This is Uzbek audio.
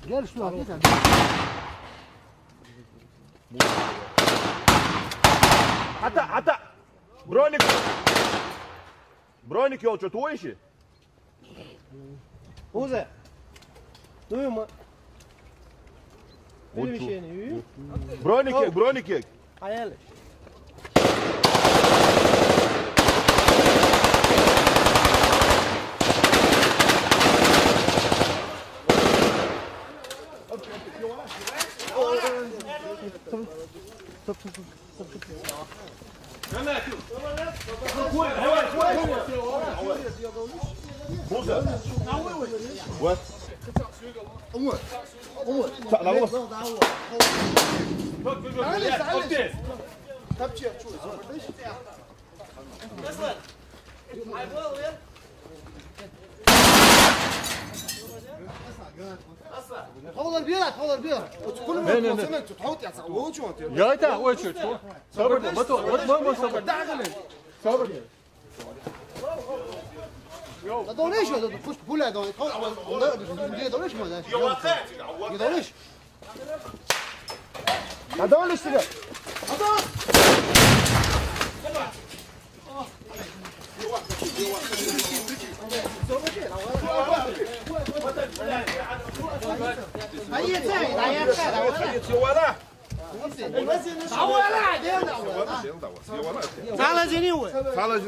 غير شنو عطيتها حتى برونيك يوتشو تويشي وزا دوما مشيني برونيك عيالك What? تفضل بيها تفضل بيها كل ما توصلت تحط يا سعود شو انت يا تا وين شو صبر ما صبر صبر دونيش تخش بولا دونيش دونيش ما دونيش دونيش كده هي زايد هي تعال زيني وين تعال